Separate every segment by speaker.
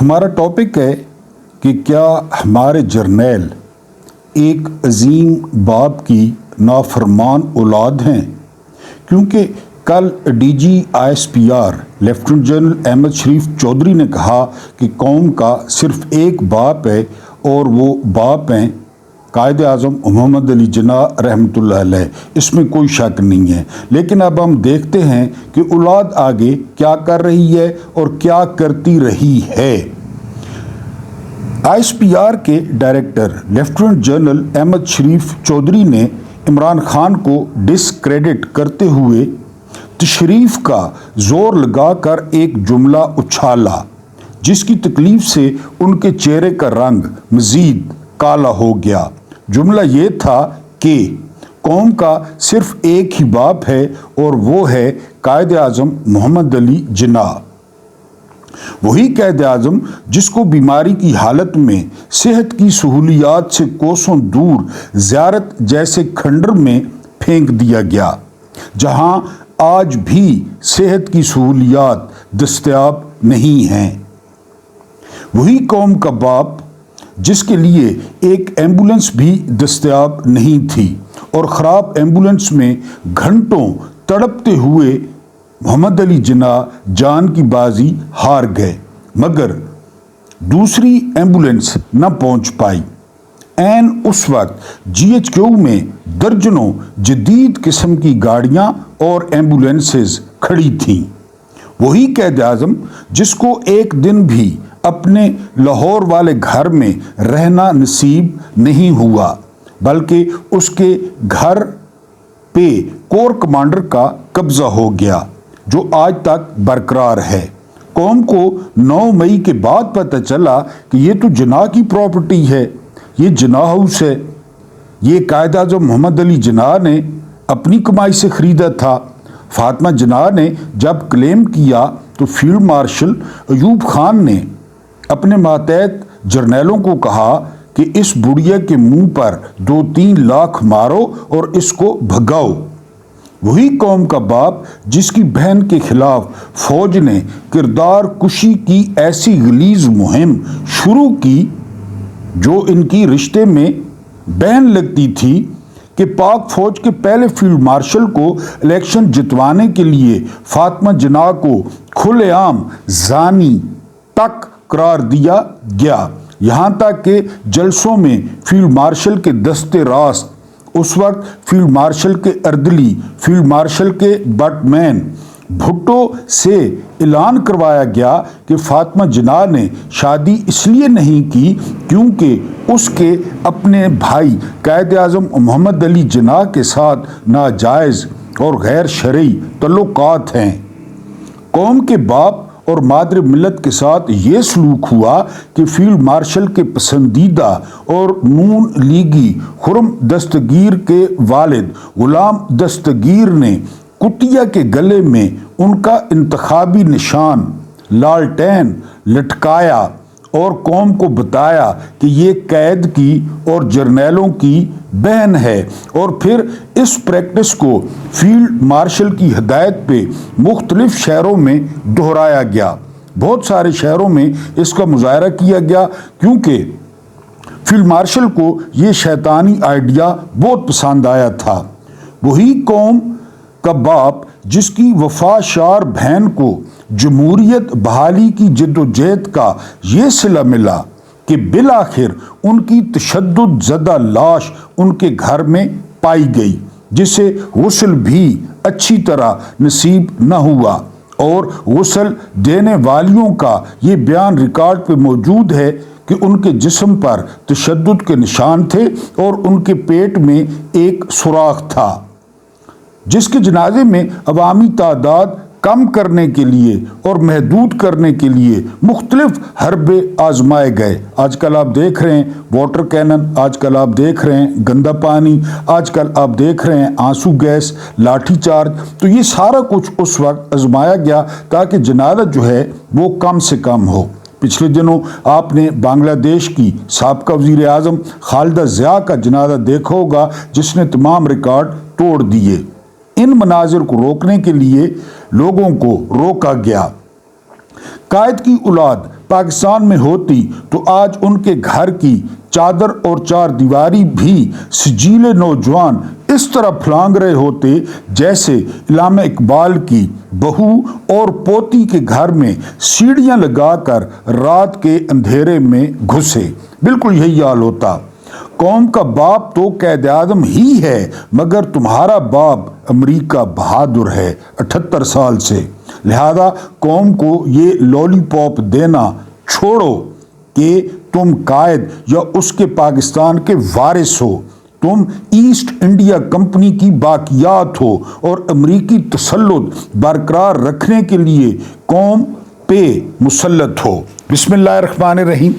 Speaker 1: ہمارا ٹاپک ہے کہ کیا ہمارے جرنیل ایک عظیم باپ کی نافرمان اولاد ہیں، کیونکہ کل D G I S P R lieutenant general Ahmad Sharif Chaudhry نے کہا کہ قوم کا صرف ایک باپ ہے اور وہ باپ ہیں قائد اعظم محمد علی جناح رحمۃ اللہ علیہ۔ اس میں کوئی شک نہیں ہے، لیکن اب ہم دیکھتے ہیں کہ اولاد آگے کیا کر رہی ہے اور کیا کرتی رہی ہے۔ آئی ایس پی آر کے director lieutenant general Ahmad Sharif Chaudhry نے عمران خان کو ڈسکریڈٹ کرتے ہوئے تشریف کا زور لگا کر ایک جملہ اچھالا، جس کی تکلیف سے ان کے چہرے کا رنگ مزید کالا ہو گیا۔ جملہ یہ تھا کہ قوم کا صرف ایک ہی باپ ہے اور وہ ہے قائد اعظم محمد علی جناح۔ وہی قائد اعظم جس کو بیماری کی حالت میں صحت کی سہولیات سے کوسوں دور زیارت جیسے کھنڈر میں پھینک دیا گیا، جہاں آج بھی صحت کی سہولیات دستیاب نہیں ہیں۔ وہی قوم کا باپ جس کے لیے ایک ایمبولنس بھی دستیاب نہیں تھی اور خراب ایمبولنس میں گھنٹوں تڑپتے ہوئے محمد علی جناح جان کی بازی ہار گئے، مگر دوسری ایمبولنس نہ پہنچ پائی۔ عین اس وقت جی ایچ کیو میں درجنوں جدید قسم کی گاڑیاں اور ایمبولنسز کھڑی تھیں۔ وہی قائد اعظم جس کو ایک دن بھی اپنے لاہور والے گھر میں رہنا نصیب نہیں ہوا، بلکہ اس کے گھر پہ کور کمانڈر کا قبضہ ہو گیا، جو آج تک برقرار ہے۔ قوم کو 9 مئی کے بعد پتہ چلا کہ یہ تو جناح کی پراپرٹی ہے، یہ جناح ہاؤس ہے، یہ قائد اعظم محمد علی جناح نے اپنی کمائی سے خریدا تھا۔ فاطمہ جناح نے جب کلیم کیا تو فیلڈ مارشل ایوب خان نے اپنے ماتحت جرنیلوں کو کہا کہ اس بڑھیا کے منہ پر 2-3 لاکھ مارو اور اس کو بھگاؤ۔ وہی قوم کا باپ جس کی بہن کے خلاف فوج نے کردار کشی کی ایسی غلیظ مہم شروع کی جو ان کی رشتے میں بہن لگتی تھی کہ پاک فوج کے پہلے فیلڈ مارشل کو الیکشن جتوانے کے لیے فاطمہ جناح کو کھلے عام زانی تک قرار دیا گیا، یہاں تک کہ جلسوں میں فیلڈ مارشل کے دستے راست، اس وقت فیلڈ مارشل کے اردلی، فیلڈ مارشل کے بٹ مین بھٹو سے اعلان کروایا گیا کہ فاطمہ جناح نے شادی اس لیے نہیں کی کیونکہ اس کے اپنے بھائی قائد اعظم محمد علی جناح کے ساتھ ناجائز اور غیر شرعی تعلقات ہیں۔ قوم کے باپ اور مادر ملت کے ساتھ یہ سلوک ہوا کہ فیلڈ مارشل کے پسندیدہ اور نون لیگی خرم دستگیر کے والد غلام دستگیر نے کٹیا کے گلے میں ان کا انتخابی نشان لالٹین لٹکایا اور قوم کو بتایا کہ یہ قید کی اور جرنیلوں کی بہن ہے، اور پھر اس پریکٹس کو فیلڈ مارشل کی ہدایت پہ مختلف شہروں میں دہرایا گیا۔ بہت سارے شہروں میں اس کا مظاہرہ کیا گیا کیونکہ فیلڈ مارشل کو یہ شیطانی آئیڈیا بہت پسند آیا تھا۔ وہی قوم کا باپ جس کی وفاشار بہن کو جمہوریت بحالی کی جدوجہد کا یہ صلہ ملا کہ بالآخر ان کی تشدد زدہ لاش ان کے گھر میں پائی گئی، جسے غسل بھی اچھی طرح نصیب نہ ہوا، اور غسل دینے والیوں کا یہ بیان ریکارڈ پہ موجود ہے کہ ان کے جسم پر تشدد کے نشان تھے اور ان کے پیٹ میں ایک سوراخ تھا، جس کے جنازے میں عوامی تعداد کم کرنے کے لیے اور محدود کرنے کے لیے مختلف حربے آزمائے گئے۔ آج کل آپ دیکھ رہے ہیں واٹر کینن، آج کل آپ دیکھ رہے ہیں گندا پانی، آج کل آپ دیکھ رہے ہیں آنسو گیس، لاٹھی چارج، تو یہ سارا کچھ اس وقت آزمایا گیا تاکہ جنازہ جو ہے وہ کم سے کم ہو۔ پچھلے دنوں آپ نے بنگلہ دیش کی سابقہ وزیر اعظم خالدہ ضیاء کا جنازہ دیکھا ہوگا، جس نے تمام ریکارڈ توڑ دیے۔ ان مناظر کو روکنے کے لیے لوگوں کو روکا گیا۔ قائد کی اولاد پاکستان میں ہوتی تو آج ان کے گھر کی چادر اور چار دیواری بھی سجیلے نوجوان اس طرح پھلانگ رہے ہوتے جیسے علامہ اقبال کی بہو اور پوتی کے گھر میں سیڑھیاں لگا کر رات کے اندھیرے میں گھسے۔ بالکل یہی حال ہوتا۔ قوم کا باپ تو قائد اعظم ہی ہے، مگر تمہارا باپ امریکہ بہادر ہے 78 سال سے۔ لہذا قوم کو یہ لولی پاپ دینا چھوڑو کہ تم قائد یا اس کے پاکستان کے وارث ہو۔ تم ایسٹ انڈیا کمپنی کی باقیات ہو اور امریکی تسلط برقرار رکھنے کے لیے قوم پہ مسلط ہو۔ بسم اللہ الرحمن الرحیم۔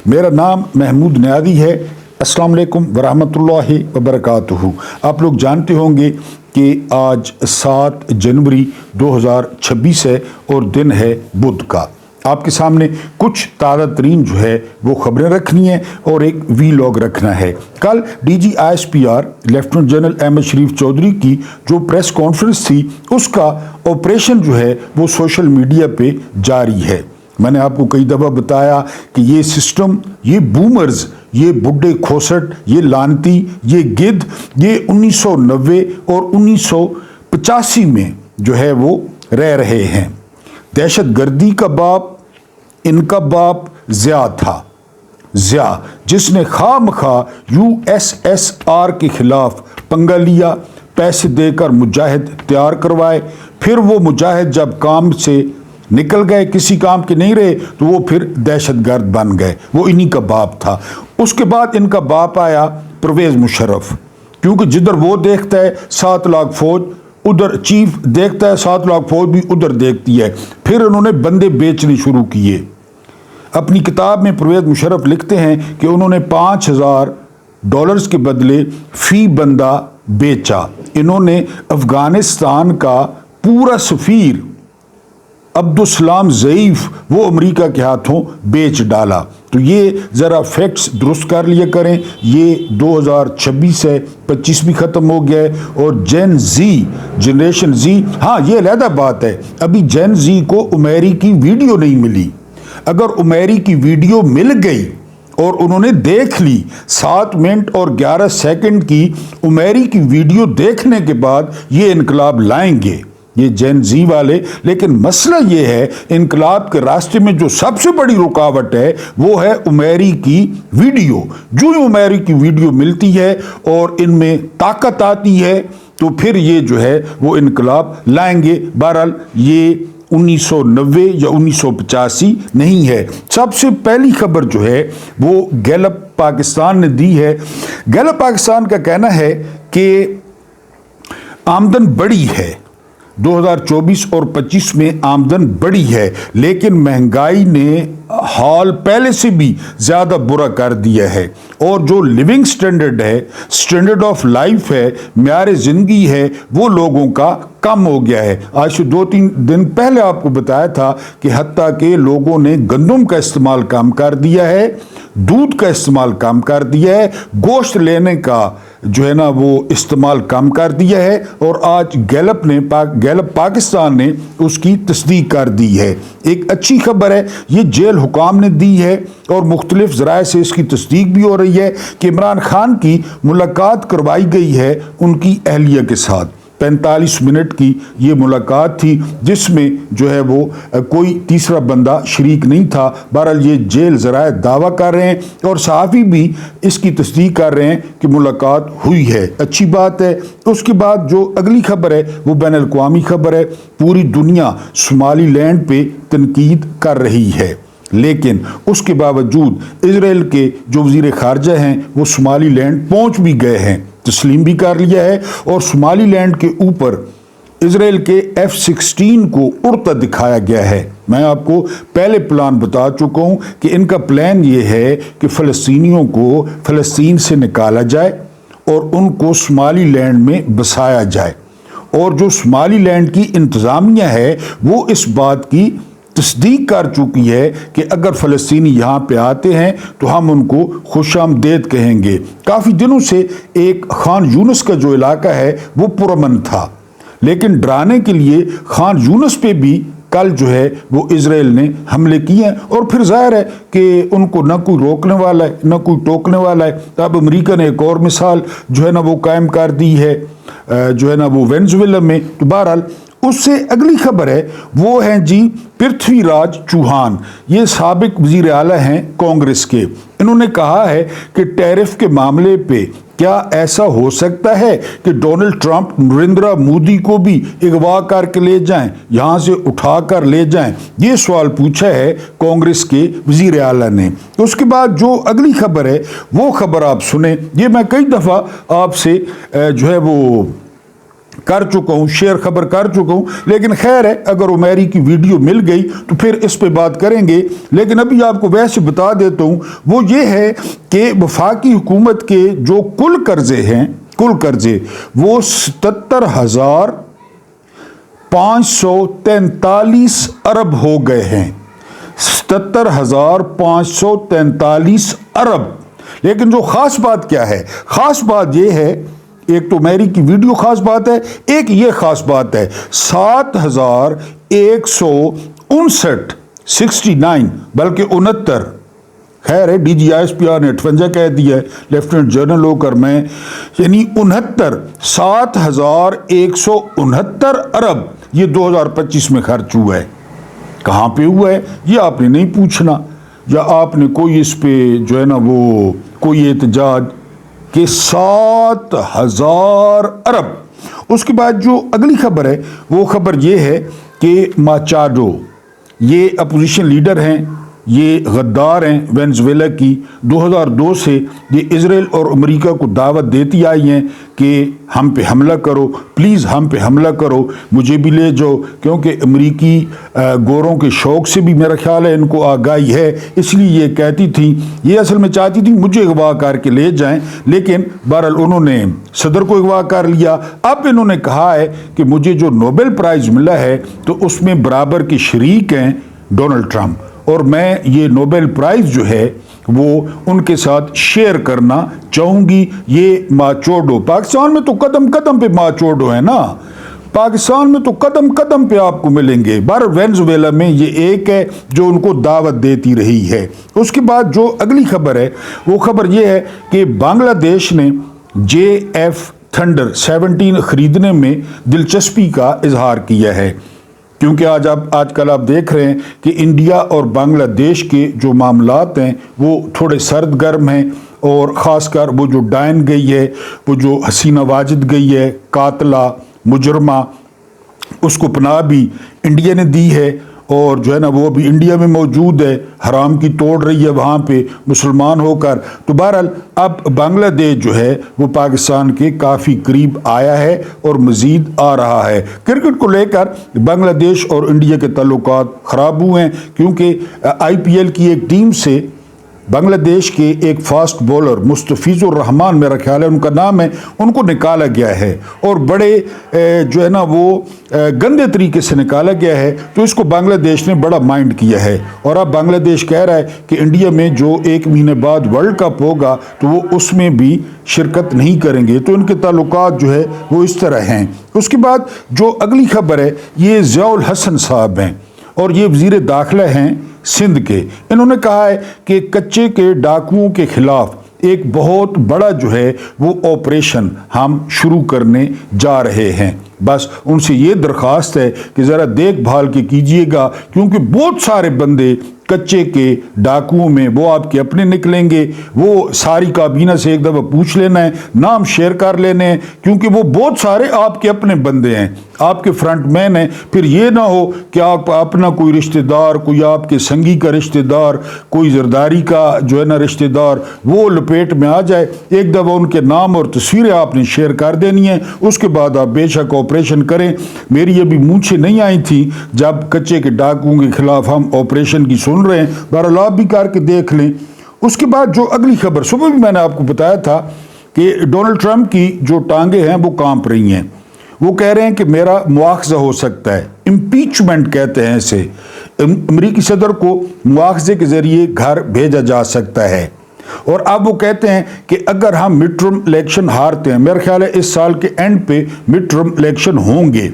Speaker 1: میرا نام محمود نیازی ہے۔ السلام علیکم ورحمۃ اللہ وبرکاتہ۔ آپ لوگ جانتے ہوں گے کہ آج 7 جنوری 2026 ہے اور دن ہے بدھ کا۔ آپ کے سامنے کچھ تازہ ترین جو ہے وہ خبریں رکھنی ہیں اور ایک وی لاگ رکھنا ہے۔ کل D G I S P R lieutenant general Ahmad Sharif Chaudhry کی جو پریس کانفرنس تھی اس کا آپریشن جو ہے وہ سوشل میڈیا پہ جاری ہے۔ میں نے آپ کو کئی دفعہ بتایا کہ یہ سسٹم، یہ بومرز، یہ بڈھے کھوسٹ، یہ لانتی، یہ گدھ، یہ 1990 اور 1985 میں جو ہے وہ رہ رہے ہیں۔ دہشت گردی کا باپ، ان کا باپ ضیاء تھا، ضیاء جس نے خواہ مخواہ USSR کے خلاف پنگا لیا، پیسے دے کر مجاہد تیار کروائے، پھر وہ مجاہد جب کام سے نکل گئے، کسی کام کے نہیں رہے، تو وہ پھر دہشت گرد بن گئے۔ وہ انہی کا باپ تھا۔ اس کے بعد ان کا باپ آیا پرویز مشرف، کیونکہ جدھر وہ دیکھتا ہے 7 لاکھ فوج، ادھر چیف دیکھتا ہے 7 لاکھ فوج بھی ادھر دیکھتی ہے۔ پھر انہوں نے بندے بیچنے شروع کیے۔ اپنی کتاب میں پرویز مشرف لکھتے ہیں کہ انہوں نے $5000 کے بدلے فی بندہ بیچا۔ انہوں نے افغانستان کا پورا سفیر عبدالسلام ضعیف وہ امریکہ کے ہاتھوں بیچ ڈالا۔ تو یہ ذرا فیکٹس درست کر لیا کریں۔ یہ 2026 ہے، 25 بھی ختم ہو گیا ہے، اور جنریشن زی، ہاں یہ علیحدہ بات ہے، ابھی جین زی کو عمیری کی ویڈیو نہیں ملی۔ اگر عمیری کی ویڈیو مل گئی اور انہوں نے دیکھ لی 7 منٹ اور 11 سیکنڈ کی عمیری کی ویڈیو دیکھنے کے بعد یہ انقلاب لائیں گے یہ جین زی والے۔ لیکن مسئلہ یہ ہے انقلاب کے راستے میں جو سب سے بڑی رکاوٹ ہے وہ ہے عمیری کی ویڈیو۔ جو عمیری کی ویڈیو ملتی ہے اور ان میں طاقت آتی ہے تو پھر یہ جو ہے وہ انقلاب لائیں گے۔ بہرحال یہ 1990 یا 1985 نہیں ہے۔ سب سے پہلی خبر جو ہے وہ گیلپ پاکستان نے دی ہے۔ گیلپ پاکستان کا کہنا ہے کہ آمدن بڑی ہے، 2024 اور 25 میں آمدن بڑی ہے، لیکن مہنگائی نے حال پہلے سے بھی زیادہ برا کر دیا ہے، اور جو لیونگ سٹینڈرڈ ہے، سٹینڈرڈ آف لائف ہے، معیار زندگی ہے، وہ لوگوں کا کم ہو گیا ہے۔ آج سے 2-3 دن پہلے آپ کو بتایا تھا کہ حتیٰ کہ لوگوں نے گندم کا استعمال کم کر دیا ہے، دودھ کا استعمال کم کر دیا ہے، گوشت لینے کا جو ہے نا وہ استعمال کم کر دیا ہے، اور آج گیلپ پاکستان نے اس کی تصدیق کر دی ہے۔ ایک اچھی خبر ہے، یہ جیل حکام نے دی ہے اور مختلف ذرائع سے اس کی تصدیق بھی ہو رہی ہے کہ عمران خان کی ملاقات کروائی گئی ہے ان کی اہلیہ کے ساتھ۔ 45 منٹ کی یہ ملاقات تھی جس میں جو ہے وہ کوئی تیسرا بندہ شریک نہیں تھا۔ بہرحال یہ جیل ذرائع دعویٰ کر رہے ہیں اور صحافی بھی اس کی تصدیق کر رہے ہیں کہ ملاقات ہوئی ہے، اچھی بات ہے۔ اس کے بعد جو اگلی خبر ہے وہ بین الاقوامی خبر ہے۔ پوری دنیا صومالی لینڈ پہ تنقید کر رہی ہے، لیکن اس کے باوجود اسرائیل کے جو وزیر خارجہ ہیں وہ صومالی لینڈ پہنچ بھی گئے ہیں، تسلیم بھی کر لیا ہے، اور صومالی لینڈ کے اوپر اسرائیل کے F-16 کو اڑتا دکھایا گیا ہے۔ میں آپ کو پہلے پلان بتا چکا ہوں کہ ان کا پلان یہ ہے کہ فلسطینیوں کو فلسطین سے نکالا جائے اور ان کو صومالی لینڈ میں بسایا جائے، اور جو صومالی لینڈ کی انتظامیہ ہے وہ اس بات کی تصدیق کر چکی ہے کہ اگر فلسطینی یہاں پہ آتے ہیں تو ہم ان کو خوش آمدید کہیں گے۔ کافی دنوں سے ایک خان یونس کا جو علاقہ ہے وہ پرامن تھا، لیکن ڈرانے کے لیے خان یونس پہ بھی कल जो है वो इजराइल ने हमले किए हैं और फिर जाहिर है कि उनको ना कोई रोकने वाला है ना कोई टोकने वाला है। अब अमेरिका ने एक और मिसाल जो है ना वो कायम कर दी है जो है ना वो वेनेजुएला में। तो बहरहाल उससे अगली खबर है वो है जी पृथ्वीराज चौहान, ये साबिक वजीर आला हैं कांग्रेस के। इन्होंने कहा है कि टैरिफ के मामले पे क्या ऐसा हो सकता है कि डोनाल्ड ट्रंप नरेंद्र मोदी को भी अगवा करके ले जाएं, यहां से उठा कर ले जाएं। ये सवाल पूछा है कांग्रेस के वजीर आला ने। उसके बाद जो अगली खबर है वो खबर आप सुने, ये मैं कई दफ़ा आपसे जो है वो कर चुका हूँ, शेयर खबर कर चुका हूँ, लेकिन खैर है अगर उमेरी की वीडियो मिल गई तो फिर इस पे बात करेंगे। लेकिन अभी आपको वैसे बता देता हूँ वो ये है कि वफाकी हुकूमत के जो कुल कर्जे हैं, कुल कर्जे वो 77,543 अरब हो गए हैं, 77,543 अरब। लेकिन जो खास बात क्या है, खास बात ये है, एक तो मेरी की वीडियो खास बात है, एक ये खास बात है 7,159 बल्कि 69, खैर है DGISPR ने 58 कह दिया है, लेफ्टिनेंट जनरल होकर मैं, यानी 69, 7,169 अरब ये 2025 में खर्च हुआ है। कहाँ पे हुआ है ये आपने नहीं पूछना, या आपने कोई इस पे जो है ना वो कोई एहतजाज कि 7,000 अरब। उसके बाद जो अगली खबर है वो खबर ये है कि माचाडो, ये अपोजिशन लीडर हैं, ये गद्दार हैं वेनेजुएला की। 2002 से ये इजराइल और अमेरिका को दावत देती आई हैं कि हम पे हमला करो, प्लीज़ हम पे हमला करो, मुझे भी ले जाओ, क्योंकि अमेरिकी गोरों के शौक़ से भी मेरा ख्याल है इनको आगाही है, इसलिए ये कहती थी, ये असल में चाहती थी मुझे अगवा करके ले जाएं। लेकिन बहरहाल उन्होंने सदर को अगवा कर लिया। अब इन्होंने कहा है कि मुझे जो नोबेल प्राइज़ मिला है तो उसमें बराबर के शरीक हैं डोनाल्ड ट्रंप, और मैं ये नोबेल प्राइज़ जो है वो उनके साथ शेयर करना चाहूँगी। ये माचोडो, पाकिस्तान में तो कदम कदम पे माचोडो है ना, पाकिस्तान में तो कदम कदम पे आपको मिलेंगे। बार वेनेजुएला में ये एक है जो उनको दावत देती रही है। उसके बाद जो अगली खबर है वो खबर ये है कि बांग्लादेश ने JF थंडर 17 खरीदने में दिलचस्पी का इजहार किया है, क्योंकि आजकल आप देख रहे हैं कि इंडिया और बांग्लादेश के जो मामलात हैं वो थोड़े सर्द गर्म हैं, और ख़ासकर वो जो डायन गई है, वो जो हसीना वाजिद गई है, कातला मुजरमा, उसको पनाह भी इंडिया ने दी है, और जो है ना वो अभी इंडिया में मौजूद है, हराम की तोड़ रही है वहाँ पे मुसलमान होकर। तो बहरहाल अब बांग्लादेश जो है वो पाकिस्तान के काफ़ी करीब आया है और मज़ीद आ रहा है। क्रिकेट को लेकर बांग्लादेश और इंडिया के ताल्लुकात ख़राब हुए हैं, क्योंकि IPL की एक टीम से बांग्लादेश के एक फास्ट बॉलर मुस्तफिजुर रहमान, मेरा ख्याल है उनका नाम है, उनको निकाला गया है, और बड़े जो है ना वो गंदे तरीके से निकाला गया है। तो इसको बांग्लादेश ने बड़ा माइंड किया है, और अब बांग्लादेश कह रहा है कि इंडिया में जो 1 महीने बाद वर्ल्ड कप होगा तो वो उसमें भी शिरकत नहीं करेंगे। तो इनके ताल्लुकात जो है वो इस तरह हैं। उसके बाद जो अगली खबर है ये ज़ियाउल हसन साहब हैं, और ये वज़ीर दाखिला हैं सिंध के। इन्होंने कहा है कि कच्चे के डाकुओं के खिलाफ एक बहुत बड़ा जो है वो ऑपरेशन हम शुरू करने जा रहे हैं। बस उनसे ये दरख्वास्त है कि ज़रा देखभाल के कीजिएगा, क्योंकि बहुत सारे बंदे कच्चे के डाकुओं में वो आपके अपने निकलेंगे। वो सारी काबीना से एक दफ़ा पूछ लेना है, नाम शेयर कर लेने हैं, क्योंकि वो बहुत सारे आपके अपने बंदे हैं, आपके फ्रंट मैन हैं। फिर ये ना हो कि आप अपना कोई रिश्तेदार, कोई आपके संगी का रिश्तेदार, कोई जरदारी का जो है ना रिश्तेदार, वो लपेट में आ जाए। एक दफ़ा उनके नाम और तस्वीरें आपने शेयर कर देनी है, उसके बाद आप बेशक ऑपरेशन करें। मेरी अभी मूंछें नहीं आई थी जब कच्चे के डाकुओं के खिलाफ हम ऑपरेशन की सुन रहे हैं, बहरहाल आप भी करके देख लें। उसके बाद जो अगली खबर, सुबह भी मैंने आपको बताया था कि डोनाल्ड ट्रंप की जो टांगे हैं वो कांप रही हैं। वो कह रहे हैं कि मेरा मुआवजा हो सकता है, इम्पीचमेंट कहते हैं इसे, अमरीकी सदर को मुआवजे के जरिए घर भेजा जा सकता है। और अब वो कहते हैं कि अगर हम मिड टर्म इलेक्शन हारते हैं, मेरा ख्याल है इस साल के एंड पे मिड टर्म इलेक्शन होंगे,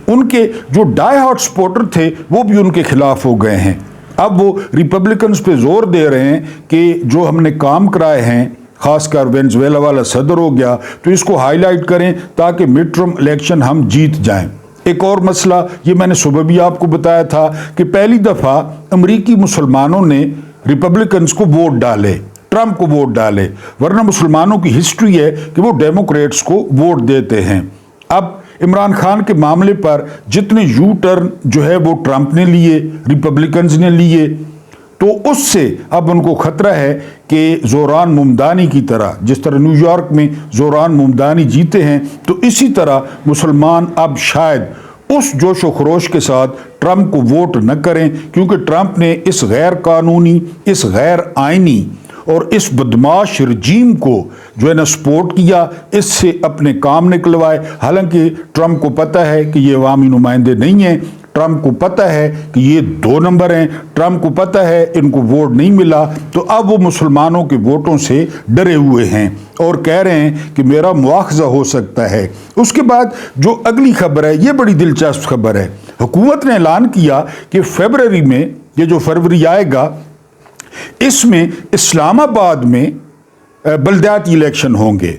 Speaker 1: ان کے جو ڈائی ہارڈ سپورٹر تھے وہ بھی ان کے خلاف ہو گئے ہیں. اب وہ ریپبلکنز پہ زور دے رہے ہیں کہ جو ہم نے کام کرائے ہیں، خاص کر وینزویلا والا صدر ہو گیا، تو اس کو ہائی لائٹ کریں تاکہ مڈ ٹرم الیکشن ہم جیت جائیں. ایک اور مسئلہ، یہ میں نے صبح بھی آپ کو بتایا تھا کہ پہلی دفعہ امریکی مسلمانوں نے ریپبلکنز کو ووٹ ڈالے، ٹرمپ کو ووٹ ڈالے، ورنہ مسلمانوں کی ہسٹری ہے کہ وہ ڈیموکریٹس کو ووٹ دیتے ہیں. اب عمران خان کے معاملے پر جتنے یو ٹرن جو ہے وہ ٹرمپ نے لیے، ریپبلکنز نے لیے، تو اس سے اب ان کو خطرہ ہے کہ زوران ممدانی کی طرح، جس طرح نیو یارک میں زوران ممدانی جیتے ہیں، تو اسی طرح مسلمان اب شاید اس جوش و خروش کے ساتھ ٹرمپ کو ووٹ نہ کریں، کیونکہ ٹرمپ نے اس غیر قانونی، اس غیر آئینی اور اس بدماش رجیم کو جو ہے نا سپورٹ کیا، اس سے اپنے کام نکلوائے. حالانکہ ٹرمپ کو پتہ ہے کہ یہ عوامی نمائندے نہیں ہیں، ٹرمپ کو پتہ ہے کہ یہ 2 نمبر ہیں، ٹرمپ کو پتہ ہے ان کو ووٹ نہیں ملا، تو اب وہ مسلمانوں کے ووٹوں سے ڈرے ہوئے ہیں اور کہہ رہے ہیں کہ میرا مواخذہ ہو سکتا ہے. اس کے بعد جو اگلی خبر ہے، یہ بڑی دلچسپ خبر ہے. حکومت نے اعلان کیا کہ فروری میں، یہ جو فروری آئے گا، اس میں اسلام آباد میں بلدیاتی الیکشن ہوں گے.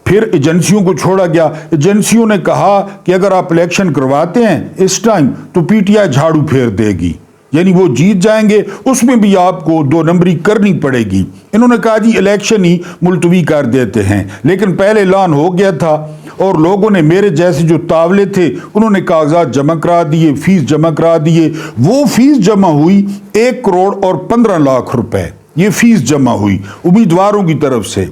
Speaker 1: پھر ایجنسیوں کو چھوڑا گیا. ایجنسیوں نے کہا کہ اگر آپ الیکشن کرواتے ہیں اس ٹائم تو پی ٹی آئی جھاڑو پھیر دے گی، یعنی وہ جیت جائیں گے، اس میں بھی آپ کو 2 نمبری کرنی پڑے گی. انہوں نے کہا جی الیکشن ہی ملتوی کر دیتے ہیں، لیکن پہلے اعلان ہو گیا تھا اور لوگوں نے، میرے جیسے جو تاولے تھے، انہوں نے کاغذات جمع کرا دیے، فیس جمع کرا دیے. وہ فیس جمع ہوئی 1 کروڑ اور 15 لاکھ روپے، یہ فیس جمع ہوئی امیدواروں کی طرف سے.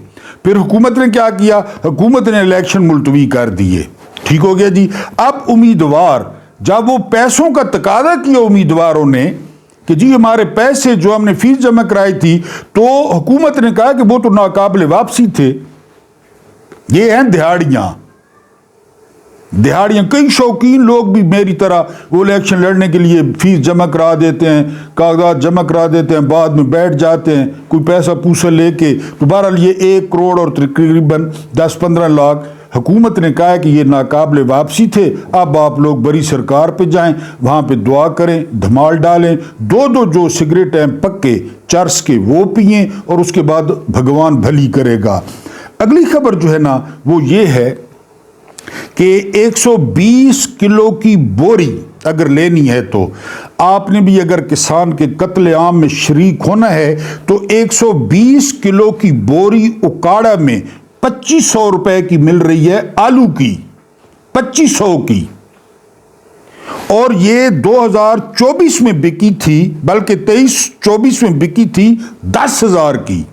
Speaker 1: پھر حکومت نے کیا کیا؟ حکومت نے الیکشن ملتوی کر دیے. ٹھیک ہو گیا جی. اب امیدوار، جب وہ پیسوں کا تقاضا کیا امیدواروں نے کہ جی ہمارے پیسے جو ہم نے فیس جمع کرائی تھی، تو حکومت نے کہا کہ وہ تو ناقابل واپسی تھے. یہ ہیں دہاڑیاں. کئی شوقین لوگ بھی میری طرح وہ الیکشن لڑنے کے لیے فیس جمع کرا دیتے ہیں، کاغذات جمع کرا دیتے ہیں، بعد میں بیٹھ جاتے ہیں کوئی پیسہ پوسا لے کے. تو بہرحال یہ 1 کروڑ اور تقریباً 10-15 لاکھ حکومت نے کہا کہ یہ ناقابل واپسی تھے. اب آپ لوگ بڑی سرکار پہ جائیں، وہاں پہ دعا کریں، دھمال ڈالیں، 2 جو سگریٹ ہیں پکے چرس کے وہ پئیں، اور اس کے بعد بھگوان بھلی کرے گا. اگلی خبر جو ہے نا وہ یہ ہے کہ 120 کلو کی بوری اگر لینی ہے، تو آپ نے بھی اگر کسان کے قتل عام میں شریک ہونا ہے تو 120 کلو کی بوری اکاڑا میں 2500 روپے کی مل رہی ہے، آلو کی 2500 کی. اور یہ 2024 میں بکی تھی، بلکہ 23-24 میں بکی تھی 10,000 کی.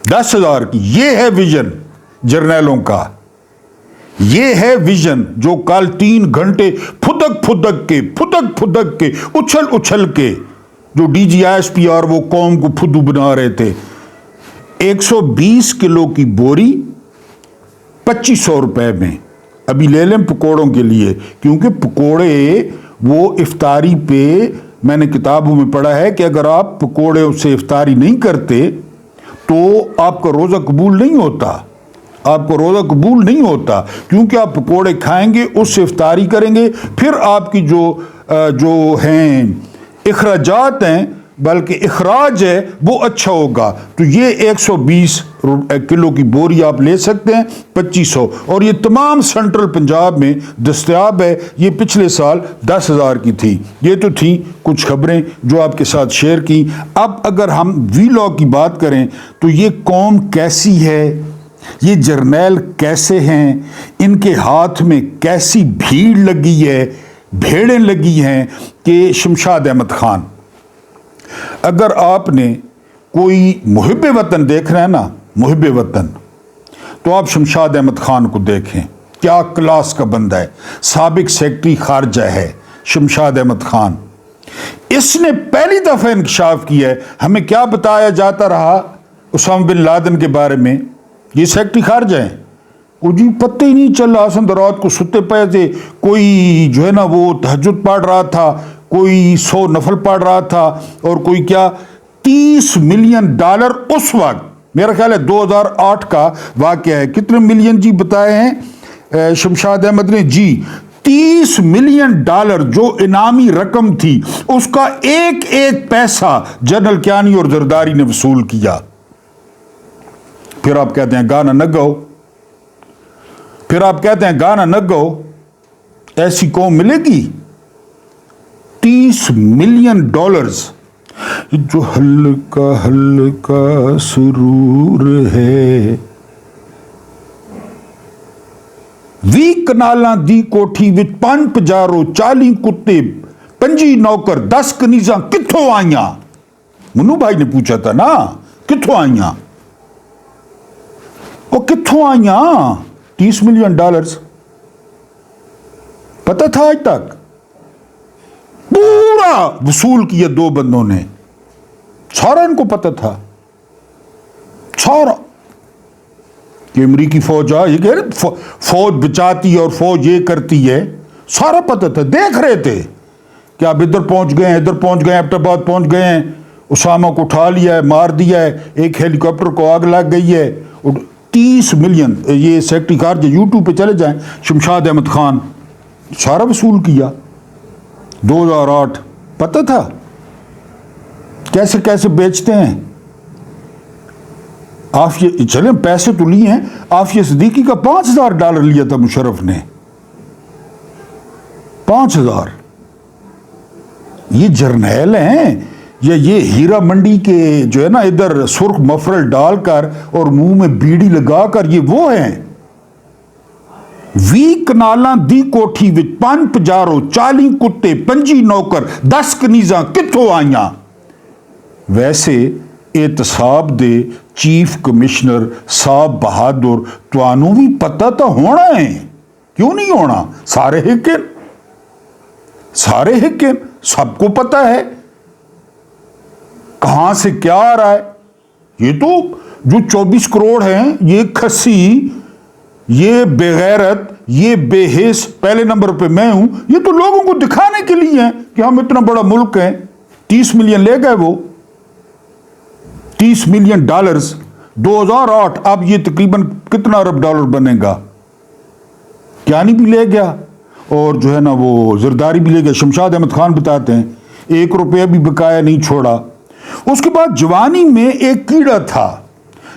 Speaker 1: 10,000 کی. یہ ہے ویژن جرنیلوں کا. یہ ہے ویژن جو کل 3 گھنٹے پھدک کے اچھل کے جو D G I S P R وہ قوم کو پھدو بنا رہے تھے. 120 کلو کی بوری 2500 روپے میں. ابھی لے لیں پکوڑوں کے لیے، کیونکہ پکوڑے وہ افطاری پہ، میں نے کتابوں میں پڑھا ہے کہ اگر آپ پکوڑے سے افطاری نہیں کرتے تو آپ کا روزہ قبول نہیں ہوتا. کیونکہ آپ پکوڑے کھائیں گے، اس سے افطاری کریں گے، پھر آپ کی جو ہیں اخراجات ہیں، بلکہ اخراج ہے وہ اچھا ہوگا. تو یہ 120 کلو کی بوری آپ لے سکتے ہیں 2500، اور یہ تمام سینٹرل پنجاب میں دستیاب ہے. یہ پچھلے سال 10,000 کی تھی. یہ تو تھیں کچھ خبریں جو آپ کے ساتھ شیئر کی. اب اگر ہم وی لاگ کی بات کریں تو یہ قوم کیسی ہے، یہ جرنیل کیسے ہیں، ان کے ہاتھ میں کیسی بھیڑیں لگی ہیں کہ شمشاد احمد خان، اگر آپ نے کوئی محب وطن دیکھ رہے ہیں نا، محب وطن، تو آپ شمشاد احمد خان کو دیکھیں. کیا کلاس کا بندہ ہے. سابق سیکرٹری خارجہ ہے شمشاد احمد خان. اس نے پہلی دفعہ انکشاف کیا ہے. ہمیں کیا بتایا جاتا رہا اسامہ بن لادن کے بارے میں، یہ سیکرٹری خارجہ ہیں، وہ جی پتہ ہی نہیں چل رہا. آسن رات کو ستے پے تھے، کوئی جو ہے نا وہ تہجد پڑھ رہا تھا، کوئی 100 نفل پڑھ رہا تھا، اور کوئی کیا $30 ملین اس وقت، میرا خیال ہے 2008 کا واقعہ ہے. کتنے ملین جی بتائے ہیں؟ शमशाद अहमद ने जी $30 मिलियन जो इनामी रकम थी उसका एक एक पैसा जनरल कियानी और जरदारी ने वसूल किया। फिर आप कहते हैं गाना न गाओ, फिर आप कहते हैं गाना न गाओ। ऐसी कौम मिलेगी? $30 मिलियन, जो हल्का हल्का सुरूर है। 20 कनालां दी कोठी विच 5 पजारो 40 कुत्ते 25 नौकर 10 कनीज़ां कित्थों आईयां? मन्नू भाई ने पूछा था ना, कित्थों आईयां? वो कित्थों आईयां? $30 मिलियन पता था आज तक? पूरा वसूल किया 2 बंदों ने, सारा इनको पता था, सारा कि अमरीकी फौज ये कह रहे फौज बचाती है और फौज ये करती है, सारा पता था। देख रहे थे कि आप इधर पहुंच गए हैं, इधर पहुंच गए, एबटाबाद पहुंच गए हैं, उसामा को उठा लिया है, मार दिया है, एक हेलीकॉप्टर को आग लग गई है। 30 मिलियन, ये सेक्रेटरी खारजा यूट्यूब पे चले जाएं, शमशाद अहमद खान, सारा वसूल किया 2008। पता था कैसे कैसे बेचते हैं। आफिया, चले पैसे तो लिए हैं, आफिया सिद्दीकी का $5000 लिया था मुशर्रफ ने, 5000। ये जर्नैल हैं या ये हीरा मंडी के जो है ना इधर सुर्ख मफरल डालकर और मुंह में बीड़ी लगाकर, ये वो हैं। 20 कनालां दी कोठी विच 5 पजारो 40 कुत्ते 25 नौकर 10 कनीज़ां कित्थों आईयां? वैसे एहतसाब दे चीफ कमिश्नर साहब बहादुर, तुहानू भी पता तो होना है, क्यों नहीं होना? सारे हिक्किन, सारे हिक्किन, सबको पता है कहां से क्या आ रहा है। ये तो जो 24 करोड़ हैं, ये खसी, ये बेगैरत, ये बेहिस, पहले नंबर पे मैं हूं, ये तो लोगों को दिखाने के लिए है कि हम इतना बड़ा मुल्क हैं। 30 मिलियन ले गए वो, $30 मिलियन 2008। अब ये तकरीबन कितना अरब डॉलर बनेगा? कियानी भी ले गया और जो है ना वो जरदारी भी ले गया। शमशाद अहमद खान बताते हैं $1 भी बकाया नहीं छोड़ा। उसके बाद जवानी में एक कीड़ा था।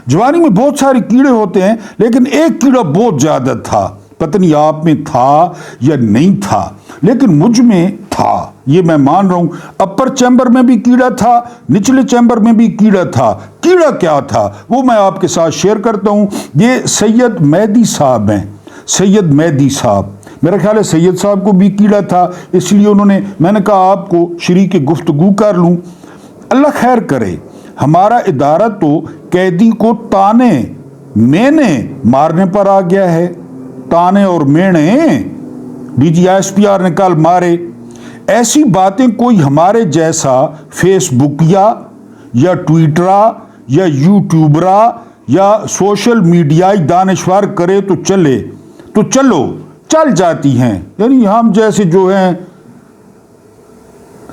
Speaker 1: जवानी में बहुत सारे कीड़े होते हैं, लेकिन एक कीड़ा बहुत ज्यादा था। पता नहीं आप में था या नहीं था, लेकिन मुझ में था, ये मैं मान रहा हूं। अपर चैम्बर में भी कीड़ा था, निचले चैम्बर में भी कीड़ा था। कीड़ा क्या था वो मैं आपके साथ शेयर करता हूं। ये सैयद मेहदी साहब हैं, सैयद मेहदी साहब। मेरा ख्याल है सैयद साहब को भी कीड़ा था, इसलिए उन्होंने, मैंने कहा आपको शरीक गुफ्तगू कर लूं। अल्लाह खैर करे। हमारा इदारा तो कैदी को ताने मेने मारने पर आ गया है। ताने और मेने DGISPR ने कल मारे। ऐसी बातें कोई हमारे जैसा फेसबुकिया या ट्विटरा या यूट्यूबरा या सोशल मीडियाई दानिशवर करे तो चले, तो चल जाती हैं। यानी हम जैसे जो हैं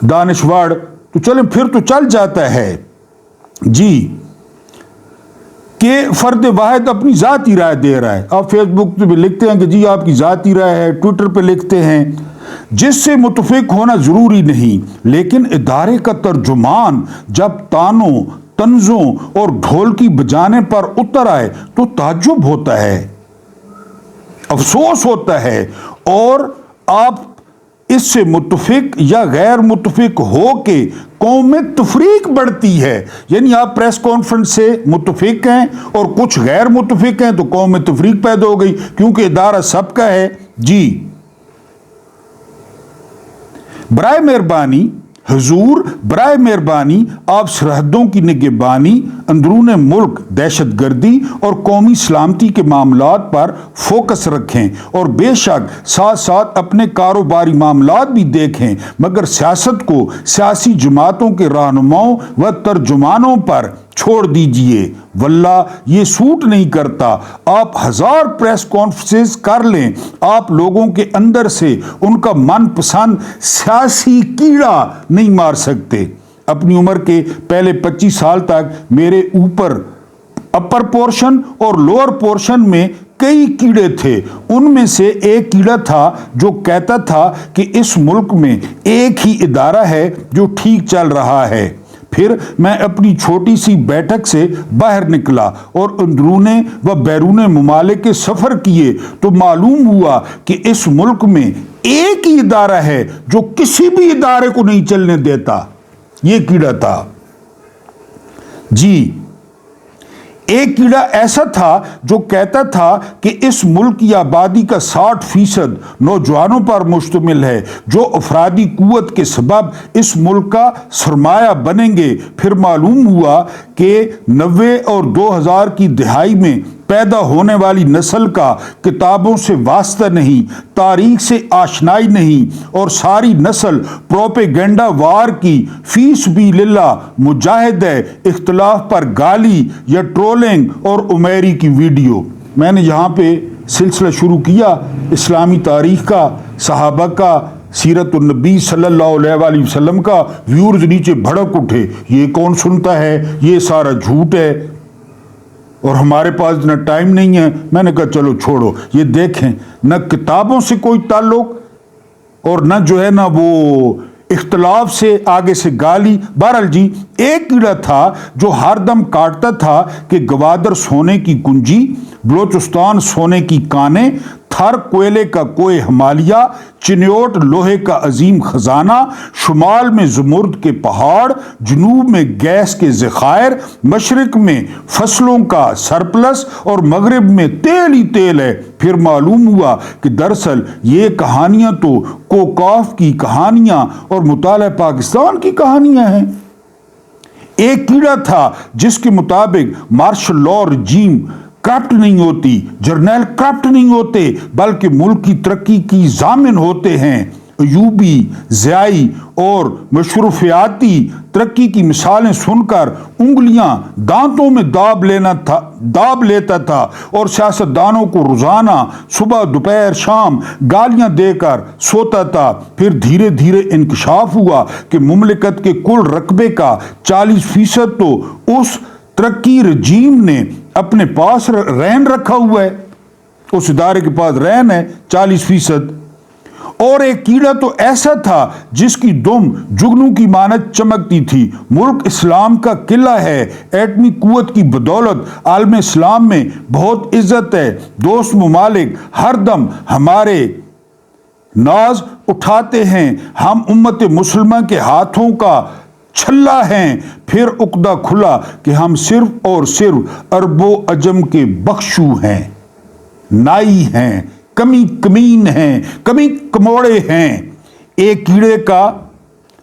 Speaker 1: दानिशवर तो चले, फिर तो चल जाता है जी। कि फर्द वाहिद अपनी ज़ाती राय दे रहा है। आप फेसबुक पे लिखते हैं कि जी आपकी ज़ाती राय है, ट्विटर पे लिखते हैं, जिससे मुतफिक होना ज़रूरी नहीं, लेकिन इदारे का तर्जुमान जब तानों, तंजों और ढोलकी बजाने पर उतर आए तो ताज्जुब होता है, अफसोस होता है। और आप इससे मुतफिक या गैर मुतफिक हो के कौम में तफरीक बढ़ती है। यानी आप प्रेस कॉन्फ्रेंस से मुतफिक हैं और कुछ गैर मुतफिक हैं तो कौम में तफरीक पैदा हो गई, क्योंकि इदारा सबका है जी। बराए मेहरबानी हुजूर, बराए मेहरबानी आप सरहदों की निगहबानी, अंदरून मुल्क दहशत गर्दी और कौमी सलामती के मामलात पर फोकस रखें और बेशक साथ साथ अपने कारोबारी मामलात भी देखें, मगर सियासत को सियासी जमातों के रहनुमाओं व तर्जुमानों पर छोड़ दीजिए। वल्लाह ये सूट नहीं करता। आप 1000 प्रेस कॉन्फ्रेंसेस कर लें, आप लोगों के अंदर से उनका मनपसंद सियासी कीड़ा नहीं मार सकते। अपनी उम्र के पहले 25 साल तक मेरे ऊपर अपर पोर्शन और लोअर पोर्शन में कई कीड़े थे। उनमें से एक कीड़ा था जो कहता था कि इस मुल्क में एक ही इदारा है जो ठीक चल रहा है। फिर मैं अपनी छोटी सी बैठक से बाहर निकला और अंदरूने व बैरूने मुमालिक के सफ़र किए तो मालूम हुआ कि इस मुल्क में एक ही इदारा है जो किसी भी इदारे को नहीं चलने देता। ये कीड़ा था जी। एक कीड़ा ऐसा था जो कहता था कि इस मुल्क की आबादी का 60% नौजवानों पर मुश्तमिल है जो अफरादी कुव्वत के सबब इस मुल्क का सरमाया बनेंगे। फिर मालूम हुआ कि 90 और 2000 की दिहाई में पैदा होने वाली नस्ल का किताबों से वास्ता नहीं, तारीख से आशनाई नहीं और सारी नस्ल प्रोपेगेंडा वार की फीस भी लिल्ला मुजाहिद है, इख्तलाफ पर गाली या ट्रोलिंग और उमेरी की वीडियो। मैंने यहाँ पे सिलसिला शुरू किया इस्लामी तारीख का, सहाबा का, सीरत-उन-नबी सल्लल्लाहु अलैहि वसल्लम का। व्यूअर्स नीचे भड़क उठे, ये कौन सुनता है, ये सारा झूठ है और हमारे पास इतना टाइम नहीं है। मैंने कहा चलो छोड़ो, ये देखें न किताबों से कोई ताल्लुक और न जो है ना वो इख्तलाफ से आगे से गाली। बहरहाल जी, एक कीड़ा था जो हर दम काटता था कि गवादर सोने की कुंजी, बलोचिस्तान सोने की काने, थर कोयले का कोई हिमालया, चिन्योट लोहे का अजीम खजाना, शुमाल में ज़मुर्द के पहाड़, जनूब में गैस के ज़खायर, मशरिक में फसलों का सरप्लस और मगरिब में तेल ही तेल है। फिर मालूम हुआ कि दरअसल ये कहानियां तो कोकाफ की कहानियां और मुताला पाकिस्तान की कहानियां हैं। एक कीड़ा था जिसके मुताबिक मार्शल लॉ रजीम करप्ट नहीं होती, जर्नैल करप्ट नहीं होते, बल्कि मुल्क की तरक्की की जामिन होते हैं। अयूबी, ज़ियाई और मशरूफियाती तरक्की की मिसालें सुनकर उंगलियां दांतों में दाब लेता था और सियासतदानों को रोजाना सुबह दोपहर शाम गालियां देकर सोता था। फिर धीरे धीरे इंकशाफ हुआ कि मुमलिकत के कुल रकबे का 40% तो उस तरक्की रजीम ने अपने पास रहन रखा हुआ है, उस इदारे के पास रहन है 40%। और एक कीड़ा तो ऐसा था जिसकी दुम जुगनू की मानद चमकती थी। मुल्क इस्लाम का किला है, एटमी कुव्वत की बदौलत आलम इस्लाम में बहुत इज्जत है। दोस्त मुमालिक हर दम हमारे नाज उठाते हैं, हम उम्मत मुसलमान के हाथों का छल्ला हैं। फिर उकदा खुला कि हम सिर्फ और सिर्फ अरबो अजम के बख्शू हैं, नाई हैं, कमी कमीन हैं, कमी कमोड़े हैं। एक कीड़े का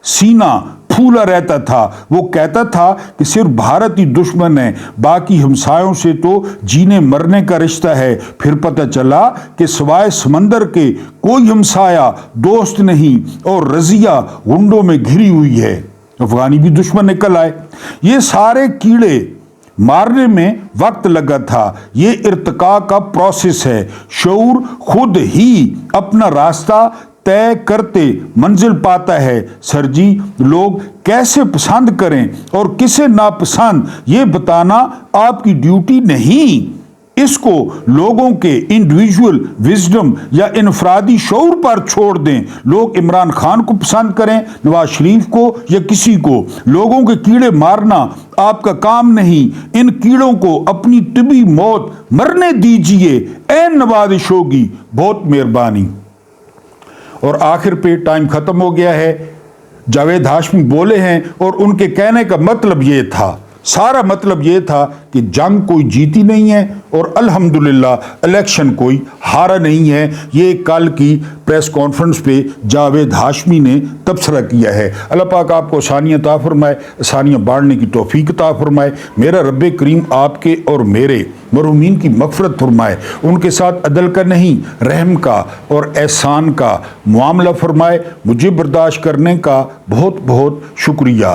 Speaker 1: सीना फूला रहता था। वो कहता था कि सिर्फ भारत ही दुश्मन है, बाकी हमसायों से तो जीने मरने का रिश्ता है। फिर पता चला कि सिवाय समंदर के कोई हमसाया दोस्त नहीं और रजिया गुंडों में घिरी हुई है। अफगानी भी दुश्मन निकल आए। ये सारे कीड़े मारने में वक्त लगा था। ये इर्तिका का प्रोसेस है। शऊर खुद ही अपना रास्ता तय करते मंजिल पाता है। सर जी, लोग कैसे पसंद करें और किसे नापसंद ये बताना आपकी ड्यूटी नहीं। इसको लोगों के इंडिविजुअल विजडम या इनफरादी शऊर पर छोड़ दें। लोग इमरान खान को पसंद करें, नवाज शरीफ को या किसी को, लोगों के कीड़े मारना आपका काम नहीं। इन कीड़ों को अपनी तिबी मौत मरने दीजिए, ऐन नवाजिश होगी। बहुत मेहरबानी। और आखिर पे टाइम खत्म हो गया है। जावेद हाशमी बोले हैं और उनके कहने का मतलब ये था, सारा मतलब ये था कि जंग कोई जीती नहीं है और अल्हम्दुलिल्लाह इलेक्शन कोई हारा नहीं है। ये कल की प्रेस कॉन्फ्रेंस पे जावेद हाशमी ने तबसरा किया है। अल्लाह पाक आपको आसानियाँ अता फरमाए, आसानियाँ बांटने की तौफीक अता फरमाए। मेरा रब्बे करीम आपके और मेरे मरहूमीन की मग़फ़िरत फरमाए, उनके साथ अदल का नहीं रहम का और एहसान का मामला फरमाए। मुझे बर्दाश्त करने का बहुत बहुत शुक्रिया।